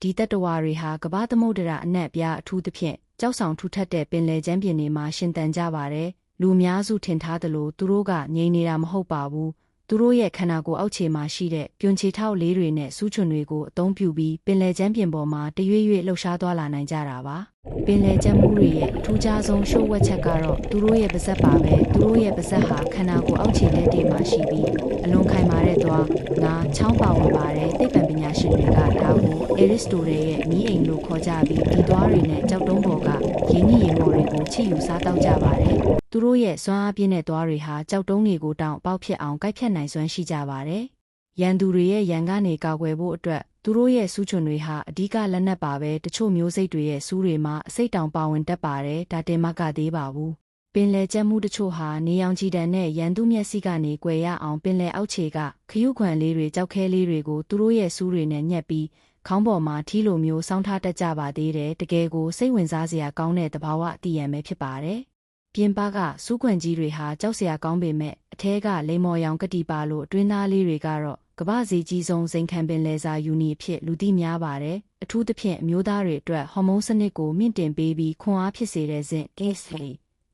ဒီတတ္တဝါတွေဟာကမ္ဘာသမုဒ္ဒရာအနှံ့အပြားအထူးသဖြင့်ကြောက်ဆောင်ထူထပ်တဲ့ပင်လယ်ကျမ်းပြင်တွေမှာရှင်သန်ကြပါတယ်။လူအများစုထင်ထားသလိုသူတို့ကငြိမ်နေတာမဟုတ်ပါဘူး။သူတို့ရဲ့ခန္ဓာကိုယ်အောက်ခြေမှာရှိတဲ့ပြွန်ချေထောက်လေးတွေနဲ့စူးချွန်တွေကိုအသုံးပြုပြီးပင်လယ်ကျမ်းပြင်ပေါ်မှာတရွေ့ရွေ့လှုပ်ရှားသွားလာနိုင်ကြတာပါ။ပင်လယ်ကျမ်းမူးတွေရဲ့အထူးခြားဆုံးရှုပ်ဝက်ချက်ကတော့သူတို့ရဲ့ပါးစပ်ပါပဲ။သူတို့ရဲ့ပါးစပ်ဟာခန္ဓာကိုယ်အောက်ခြေလက်တွေမှာရှိပြီးအလွန်ခိုင်မာတဲ့သွားငါချောင်းပါဝင်ပါတယ်သိပ္ပံပညာရှင်တွေကဒါကိုအေရစ်စတိုတယ်ရဲ့မီးအိမ်လို့ခေါ်ကြပြီးဒီသွားတွေနဲ့ကြောက်တုံးပေါ်ကရင်းနှီးရေမော်တွေကိုချစ်ယူစားတောက်ကြပါတယ်။သူတို့ရဲ့စွမ်းအားပြင်းတဲ့သွားတွေဟာကြောက်တုံးတွေကိုတောင်ပေါက်ဖြစ်အောင်ကိုက်ဖြတ်နိုင်စွမ်းရှိကြပါတယ်။ရန်သူတွေရဲ့ရန်ကနေကာကွယ်ဖို့အတွက်သူတို့ရဲ့စူးချွန်တွေဟာအဓိကလက်နက်ပါပဲတချို့မျိုးစိတ်တွေရဲ့စူးတွေမှာအစိတ်တောင်ပါဝင်တတ်ပါတယ်ဒါတင်မကသေးပါဘူး။ပင်လယ်ကျက်မှုတချို့ဟာနေရောင်ခြည်တံနဲ့ရန်သူမျက်စိကနေကွယ်ရအောင်ပင်လယ်အောက်ခြေကခရုခွံလေးတွေကြောက်ခဲလေးတွေကိုသူတို့ရဲ့စူးတွေနဲ့ညှက်ပြီးခေါင်းပေါ်မှာထီးလိုမျိုးစောင်းထားတတ်ကြပါသေးတယ်တကယ်ကိုစိတ်ဝင်စားစရာကောင်းတဲ့သဘာဝအတည်ရန်ပဲဖြစ်ပါတယ်။ပြင်ပကစူးခွံကြီးတွေဟာကြောက်စရာကောင်းပေမဲ့အထဲကလိမ္မော်ရောင်ကတိပါလို့အတွင်းသားလေးတွေကတော့ကမ္ဘာဈေးကြီးဆုံးစိန်ခံပင်လယ်စာယူနီအဖြစ်လူသိများပါတယ်။အထူးသဖြင့်အမျိုးသားတွေအတွက်ဟော်မုန်းစနစ်ကိုမြင့်တင်ပေးပြီးခွန်အားဖြစ်စေတဲ့ဇင့် KSA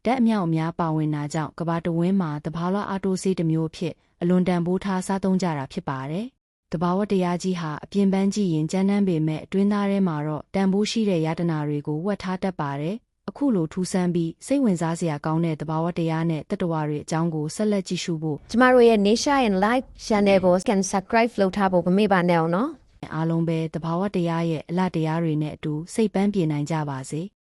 ဓာတ်အမြောက်အများပါဝင်တာကြောင့်ကမ္ဘာတဝန်းမှာတဘာဝအာတိုဆေးတစ်မျိုးအဖြစ်အလွန်တန်ဖိုးထားစားသုံးကြတာဖြစ်ပါတယ်။တဘာဝတရားကြီးဟာအပြင်ပန်းကြည့်ရင်ကြမ်းတမ်းပေမဲ့အတွင်းသားထဲမှာတော့တန်ဖိုးရှိတဲ့ယတနာတွေကိုဝတ်ထားတတ်ပါတယ်။အခုလိုထူးဆန်းပြီးစိတ်ဝင်စားစရာကောင်းတဲ့တဘာဝတရားနဲ့တတ္တဝါတွေအကြောင်းကိုဆက်လက်ကြည့်ရှုဖို့ကျမတို့ရဲ့ Nisha and Live Channel ကို subscribe လုပ်ထားဖို့မမေ့ပါနဲ့အောင်နော်အားလုံးပဲတဘာဝတရားရဲ့အလှတရားတွေနဲ့အတူစိတ်ပန်းပြေနိုင်ကြပါစေ။